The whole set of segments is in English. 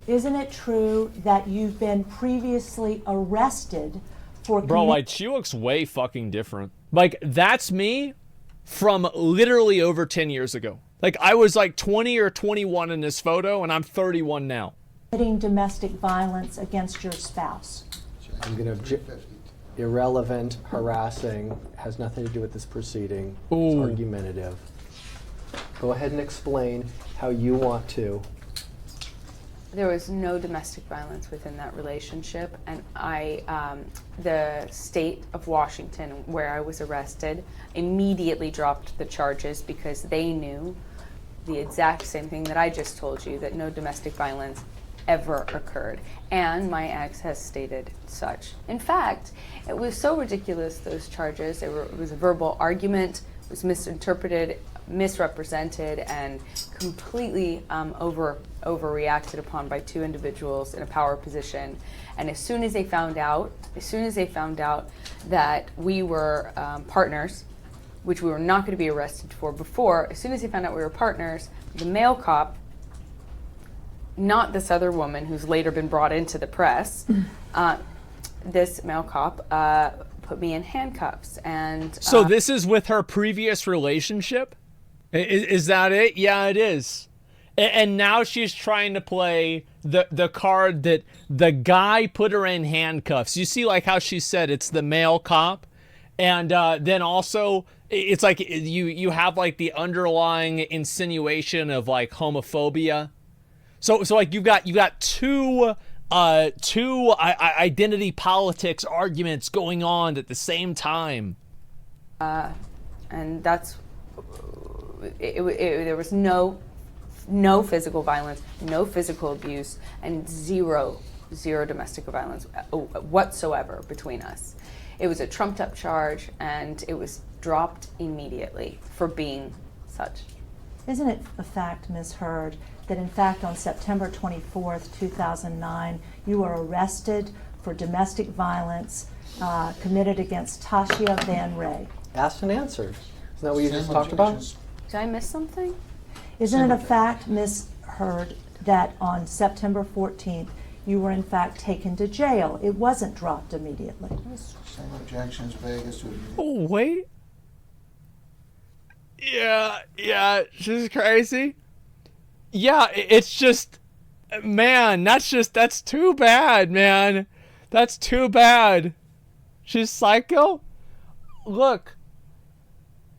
Isn't it true that you've been previously arrested for... Bro, like, she looks way fucking different. Like, that's me from literally over 10 years ago. Like, I was like 20 or 21 in this photo, and I'm 31 now. ...committing domestic violence against your spouse? I'm going to... Irrelevant, harassing, has nothing to do with this proceeding. Ooh. It's argumentative. Go ahead and explain how you want to. There was no domestic violence within that relationship, and the state of Washington, where I was arrested, immediately dropped the charges because they knew the exact same thing that I just told you, that no domestic violence ever occurred, and my ex has stated such. In fact, it was so ridiculous, those charges. It was a verbal argument, it was misinterpreted, misrepresented, and completely overreacted upon by two individuals in a power position. And as soon as they found out that we were partners, which we were not going to be arrested for before, as soon as they found out we were partners, the male cop, not this other woman who's later been brought into the press, this male cop put me in handcuffs. And so this is with her previous relationship? Is that it? Yeah, it is. And now she's trying to play the card that the guy put her in handcuffs. You see, like how she said it's the male cop, and then also it's like you have like the underlying insinuation of like homophobia. So like you got two identity politics arguments going on at the same time. And that's there was no physical violence, no physical abuse, and zero domestic violence whatsoever between us. It was a trumped up charge, and it was dropped immediately for being such. Isn't it a fact, Ms. Heard, that in fact on September 24th, 2009, you were arrested for domestic violence committed against Tasha Van Ray? Asked and answered. Isn't that what you just talked about? Did I miss something? Isn't it a fact, Ms. Heard, that on September 14th, you were in fact taken to jail? It wasn't dropped immediately. Same objections, Vegas. Oh, wait. Yeah, she's crazy. Yeah, it's just, man, that's too bad, man. That's too bad. She's psycho? Look,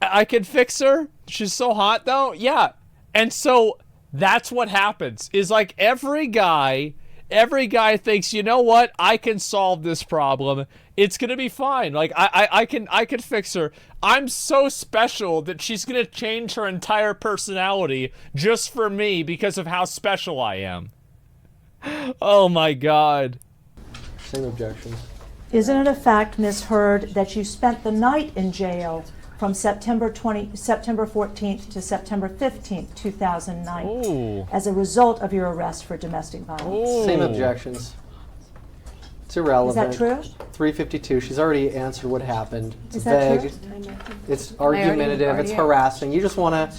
I can fix her. She's so hot, though. Yeah. And so that's what happens, is like every guy thinks, you know what? I can solve this problem. It's going to be fine. Like, I can fix her. I'm so special that she's going to change her entire personality just for me because of how special I am. Oh, my God. Same objections. Isn't it a fact, Ms. Heard, that you spent the night in jail from September 14th to September 15th, 2009, Ooh. as a result of your arrest for domestic violence? Ooh. Same objections. It's irrelevant. Is that true? 352. She's already answered what happened. It's Is that vague. true? It's argumentative. It's harassing. You just want to,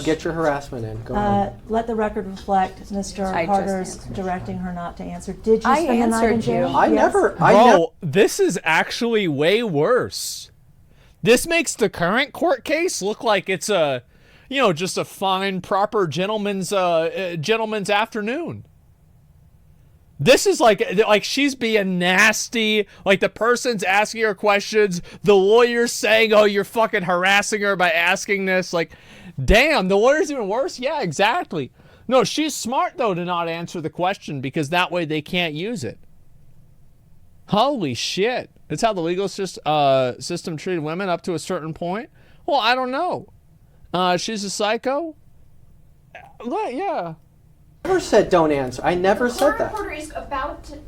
get your harassment in. Go ahead. Let the record reflect Mr. I just Harder's answered. directing her not to answer. Did you I spend the night in answered jail? you. I Yes. never. Bro, this is actually way worse. This makes the current court case look like it's a, just a fine, proper gentleman's afternoon. This is like she's being nasty. Like the person's asking her questions. The lawyer's saying, "Oh, you're fucking harassing her by asking this." Like, damn, the lawyer's even worse. Yeah, exactly. No, she's smart though to not answer the question because that way they can't use it. Holy shit. That's how the legal system treated women up to a certain point? Well, I don't know. She's a psycho? Yeah. I never said don't answer. I never said that. Reporter is about to...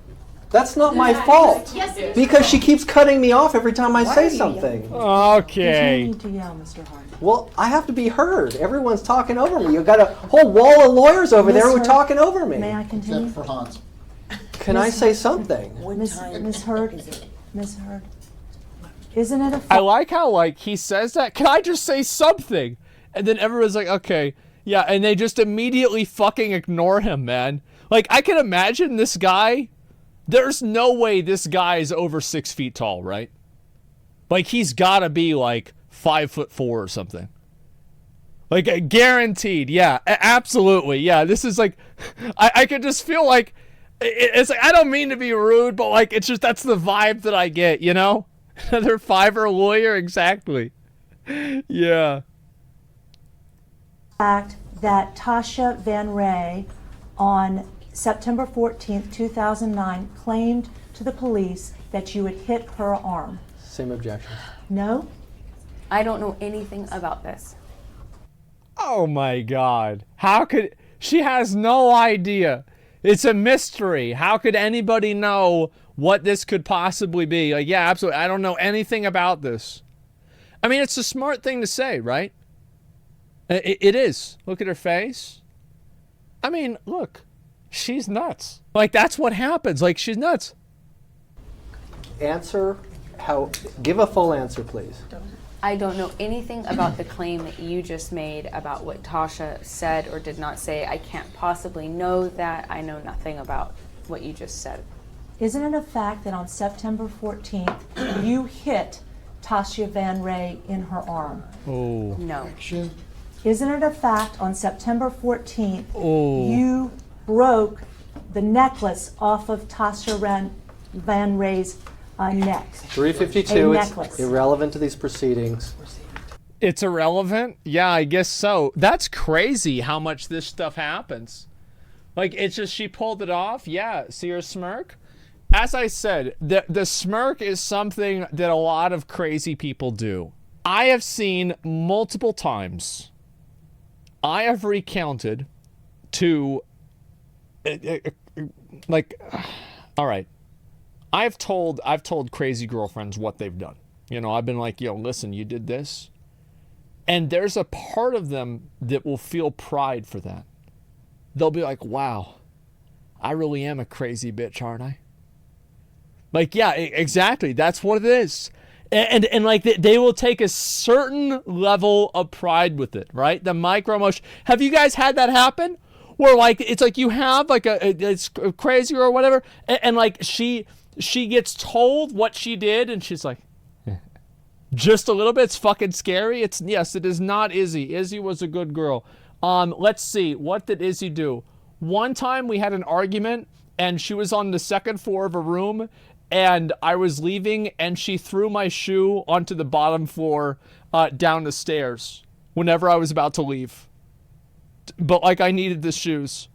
That's not my fault. Yes, it is. Because she keeps cutting me off every time I say something. Okay. Continue to yell, Mr. Harder. Well, I have to be heard. Everyone's talking over me. You've got a whole wall of lawyers over there who are talking over me. May I continue? Except for Hans. Can I say something? Ms. Heard, Ms. Heard, isn't it a I fact? like how, he says that. Can I just say something? And then everyone's like, okay. Yeah, and they just immediately fucking ignore him, man. Like, I can imagine this guy. There's no way this guy is over 6 feet tall, right? Like, he's got to be like 5'4" or something. Like, guaranteed. Yeah, absolutely. Yeah, this is like, I could just feel like, it's like, I don't mean to be rude, but like, it's just, that's the vibe that I get, you know? Another Fiverr lawyer, exactly. Yeah. Fact that Tasha Van Ray on September 14th, 2009 claimed to the police that you had hit her arm. Same objection. No? I don't know anything about this. Oh my God. How could, she has no idea. It's a mystery. How could anybody know what this could possibly be? Like, yeah, absolutely. I don't know anything about this. I mean, it's a smart thing to say, right? It is. Look at her face. I mean, look, she's nuts. Like, that's what happens. Like, she's nuts. Answer give a full answer, please. I don't know anything about the claim that you just made about what Tasha said or did not say. I can't possibly know that. I know nothing about what you just said. Isn't it a fact that on September 14th, you hit Tasha Van Ray in her arm? Oh. No. Isn't it a fact on September 14th, Oh. you broke the necklace off of Tasha Van Ray's neck? 352, A it's necklace. irrelevant to these proceedings. It's irrelevant? Yeah, I guess so. That's crazy how much this stuff happens. Like, it's just, she pulled it off. Yeah, see her smirk? As I said, the smirk is something that a lot of crazy people do. I have seen multiple times, I have recounted to, like, all right, I've told crazy girlfriends what they've done. You know, I've been like, yo, listen, you did this. And there's a part of them that will feel pride for that. They'll be like, wow, I really am a crazy bitch, aren't I? Like, yeah, exactly. That's what it is. And like, they will take a certain level of pride with it, right? The micro emotion. Have you guys had that happen? Where, like, it's like you have, like, it's crazy or whatever, and like, she gets told what she did, and she's like, just a little bit. It's fucking scary. Yes, it is not Izzy. Izzy was a good girl. Let's see. What did Izzy do? One time we had an argument, and she was on the second floor of a room, and I was leaving, and she threw my shoe onto the bottom floor down the stairs whenever I was about to leave. But, like, I needed the shoes.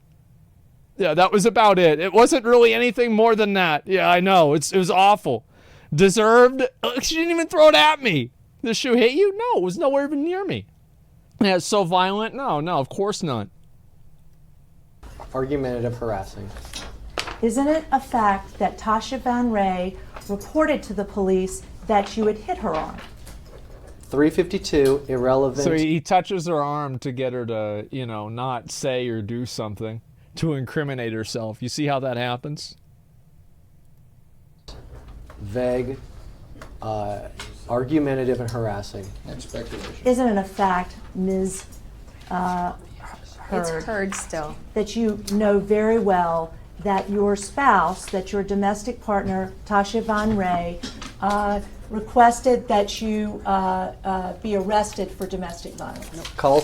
Yeah, that was about it. It wasn't really anything more than that. Yeah, I know. It was awful. Deserved. She didn't even throw it at me. The shoe hit you? No, it was nowhere even near me. Yeah, it's so violent? No, of course not. Argumentative harassing. Isn't it a fact that Tasha Van Ray reported to the police that you had hit her arm? 352, irrelevant. So he touches her arm to get her to, you know, not say or do something to incriminate herself. You see how that happens? Vague, argumentative, and harassing. And speculation. Isn't it a fact, Ms. It's Heard, heard still. that you know very well that your spouse, that your domestic partner, Tasha Van Ray, requested that you be arrested for domestic violence? Call,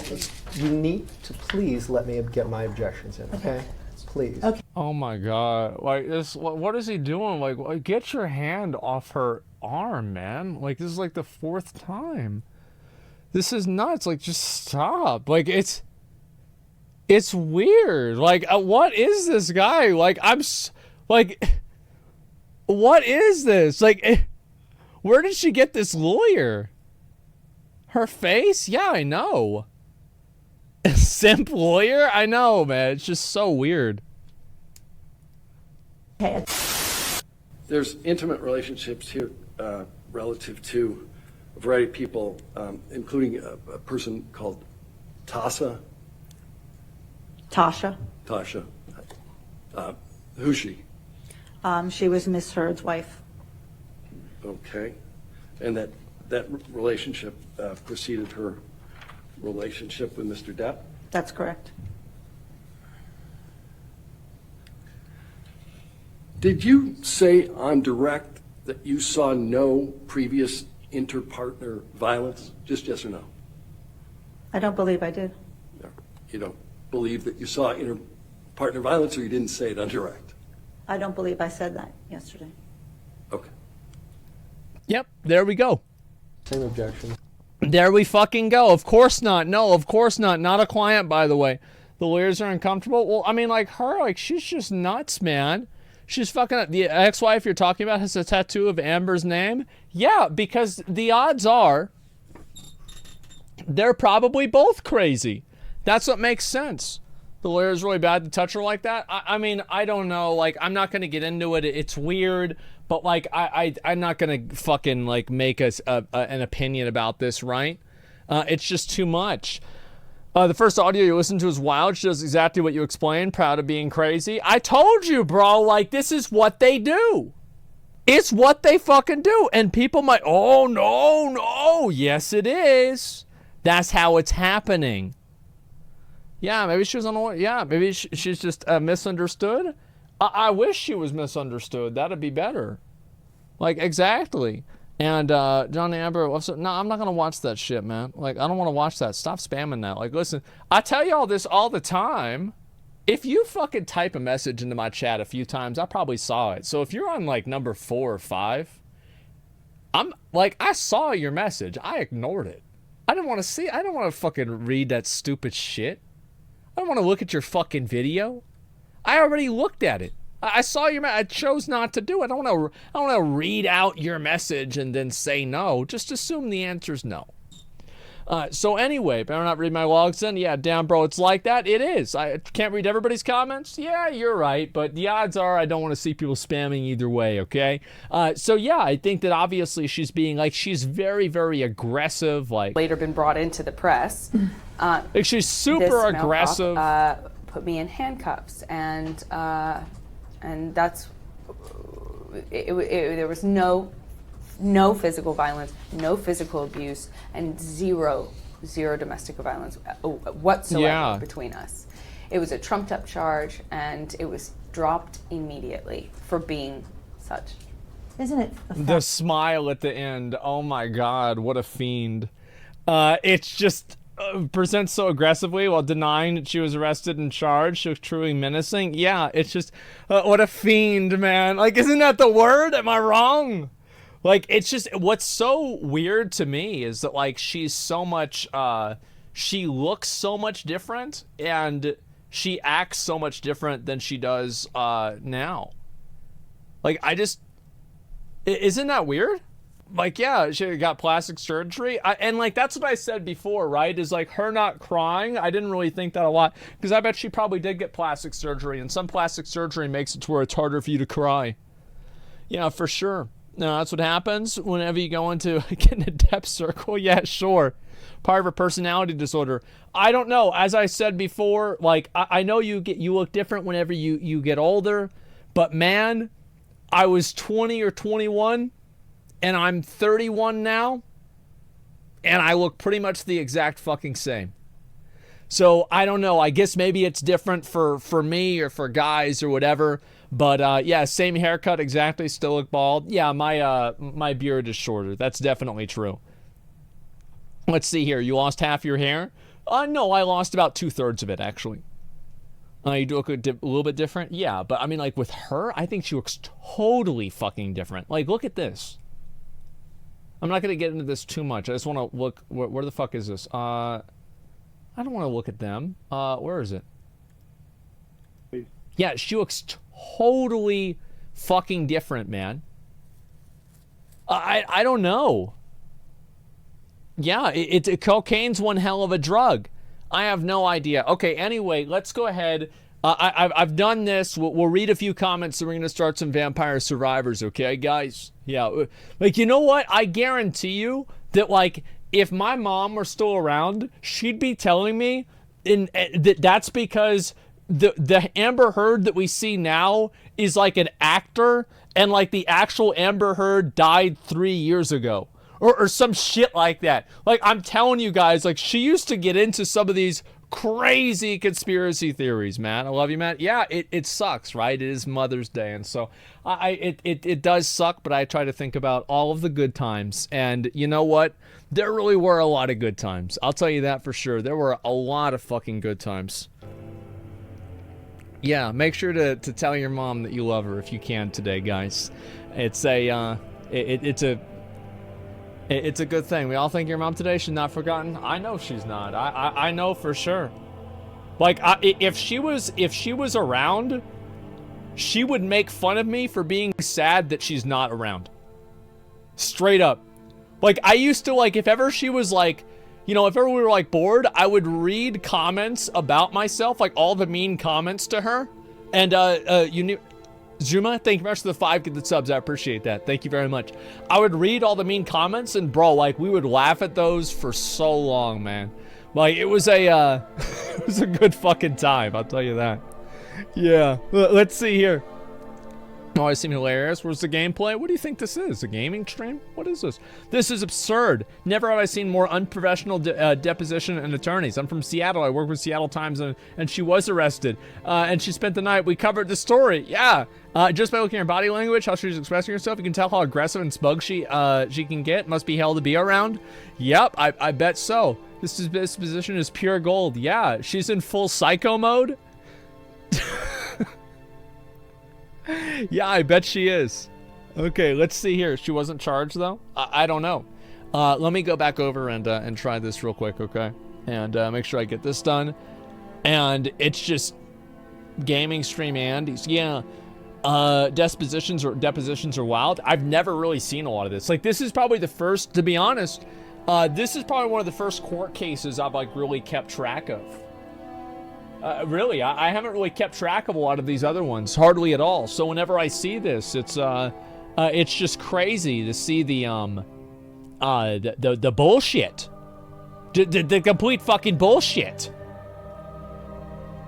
you need to please let me get my objections in, okay? Please. Okay. Oh my God. Like, this, what is he doing? Like, get your hand off her arm, man. Like, this is like the 4th time. This is nuts. Like, just stop. Like, it's weird. Like, what is this guy? Like, what is this? Like, where did she get this lawyer? Her face? Yeah, I know. Simp lawyer? I know, man. It's just so weird. Okay. There's intimate relationships here relative to a variety of people, including a person called Tasha. Tasha. Who's she? She was Miss Heard's wife. Okay. And that relationship preceded her relationship with Mr. Depp? That's correct. Did you say on direct that you saw no previous inter-partner violence? Just yes or no? I don't believe I did. No. You don't believe that you saw inter-partner violence, or you didn't say it on direct? I don't believe I said that yesterday. Okay. Yep, there we go. Same objection. There we fucking go. Of course not. No, of course not. Not a client, by the way. The lawyers are uncomfortable. Well, I mean, like her, like she's just nuts, man. She's fucking, the ex-wife you're talking about has a tattoo of Amber's name? Yeah, because the odds are they're probably both crazy. That's what makes sense. The lawyer's really bad to touch her like that. I mean, I don't know. Like, I'm not going to get into it. It's weird. But, like, I'm not going to fucking, like, make an opinion about this, right? It's just too much. The first audio you listened to is wild. She does exactly what you explained. Proud of being crazy. I told you, bro. Like, this is what they do. It's what they fucking do. And people might, oh, no. Yes, it is. That's how it's happening. Yeah, maybe she was on the way. Yeah, maybe she's just misunderstood. I wish she was misunderstood. That'd be better. Like, exactly. And Johnny Amber, no, I'm not going to watch that shit, man. Like, I don't want to watch that. Stop spamming that. Like, listen, I tell you all this all the time. If you fucking type a message into my chat a few times, I probably saw it. So if you're on, like, number 4 or 5, I'm, like, I saw your message. I ignored it. I didn't want to see, I didn't want to fucking read that stupid shit. I don't want to look at your fucking video. I already looked at it. I saw your message. I chose not to do it. I don't want to read out your message and then say no. Just assume the answer's no. So anyway, better not read my logs then. Yeah, damn, bro, it's like that. It is. I can't read everybody's comments. Yeah, you're right. But the odds are I don't want to see people spamming either way, okay? So yeah, I think that obviously she's being, like, she's very, very aggressive. Like, Later been brought into the press. like she's super This aggressive. Malkoff, put me in handcuffs, and that's there was no physical violence, no physical abuse, and zero domestic violence whatsoever between us. It was a trumped up charge, and it was dropped immediately for being such. Isn't it a The smile at the end. Oh my God, what a fiend. It's just presents so aggressively while denying that she was arrested and charged. She was truly menacing. Yeah, it's just, what a fiend, man. Like, isn't that the word? Am I wrong? Like, it's just, what's so weird to me is that, like, she's so much, she looks so much different, and she acts so much different than she does now. Like, isn't that weird? Like, yeah, she got plastic surgery. And, like, that's what I said before, right? Is, like, her not crying. I didn't really think that a lot. Because I bet she probably did get plastic surgery. And some plastic surgery makes it to where it's harder for you to cry. Yeah, for sure. No, that's what happens whenever you go into getting a depth circle. Yeah, sure. Part of a personality disorder. I don't know. As I said before, like, I know you look different whenever you get older. But, man, I was 20 or 21. And I'm 31 now, and I look pretty much the exact fucking same. So I don't know. I guess maybe it's different for me or for guys or whatever. But yeah, same haircut exactly. Still look bald. Yeah, my beard is shorter. That's definitely true. Let's see here. You lost half your hair? No, I lost about 2/3 of it actually. You do look a little bit different. Yeah, but I mean, like with her, I think she looks totally fucking different. Like, look at this. I'm not going to get into this too much. I just want to look. Where the fuck is this? I don't want to look at them. Where is it? Yeah, she looks totally fucking different, man. I don't know. Yeah, cocaine's one hell of a drug. I have no idea. Okay, anyway, let's go ahead. I've done this. We'll read a few comments, and we're going to start some Vampire Survivors, okay, guys? Yeah, like, you know what? I guarantee you that, like, if my mom were still around, she'd be telling me that's because the Amber Heard that we see now is, like, an actor, and, like, the actual Amber Heard died 3 years ago. Or some shit like that. Like, I'm telling you guys, like, she used to get into some of these crazy conspiracy theories, Matt. I love you, Matt. Yeah, it sucks, right? It is Mother's Day, and so it does suck, but I try to think about all of the good times. And you know what? There really were a lot of good times. I'll tell you that for sure. There were a lot of fucking good times. Yeah, make sure to tell your mom that you love her if you can today, guys. It's a it's a good thing. We all think your mom today. She's not forgotten. I know she's not. I know for sure. Like, if she was around, she would make fun of me for being sad that she's not around. Straight up. Like, I used to, like, if ever she was like, you know, if ever we were like bored, I would read comments about myself, like all the mean comments to her. And you knew. Zuma, thank you very much for the 5 gifted subs. I appreciate that. Thank you very much. I would read all the mean comments, and bro, like, we would laugh at those for so long, man. Like, it was a it was a good fucking time, I'll tell you that. Yeah, let's see here. Oh, I seem hilarious. Where's the gameplay? What do you think this is? A gaming stream? What is this? This is absurd. Never have I seen more unprofessional deposition and attorneys. I'm from Seattle. I work with Seattle Times, and she was arrested. And she spent the night. We covered the story. Yeah. Just by looking at her body language, how she's expressing herself, you can tell how aggressive and smug she can get. Must be hell to be around. Yep, I bet so. This position is pure gold. Yeah, she's in full psycho mode. Yeah, I bet she is. Okay, let's see here. She wasn't charged, though? I don't know. Let me go back over and try this real quick, okay? And make sure I get this done. And it's just gaming stream Andy's. Yeah. Depositions are wild. I've never really seen a lot of this. Like, this is probably the first, to be honest, this is probably one of the first court cases I've, like, really kept track of. Really, I haven't really kept track of a lot of these other ones, hardly at all. So whenever I see this, it's just crazy to see the bullshit, the complete fucking bullshit.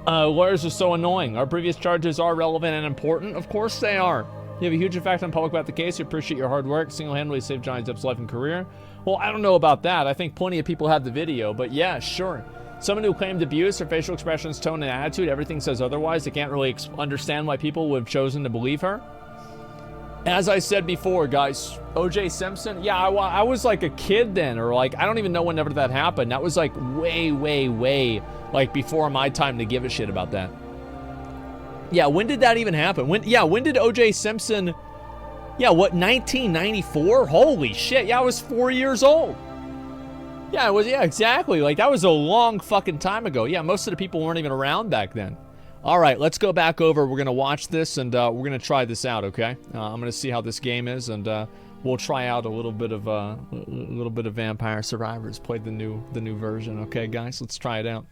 Lawyers are so annoying. Our previous charges are relevant and important. Of course they are. You have a huge effect on public about the case. We appreciate your hard work. Single-handedly saved Johnny Depp's life and career. Well, I don't know about that. I think plenty of people have the video, but yeah, sure. Someone who claimed abuse, her facial expressions, tone, and attitude, everything says otherwise. I can't really understand why people would have chosen to believe her. As I said before, guys, O.J. Simpson, yeah, I was like a kid then, or like, I don't even know whenever that happened. That was like way, like before my time to give a shit about that. Yeah, when did that even happen? When did O.J. Simpson, yeah, what, 1994? Holy shit, yeah, I was 4 years old. Yeah, it was, yeah, exactly. Like, that was a long fucking time ago. Yeah, most of the people weren't even around back then. All right, let's go back over. We're going to watch this, and we're going to try this out, okay? I'm going to see how this game is, and we'll try out a little bit of Vampire Survivors. Play the new version, okay, guys? Let's try it out.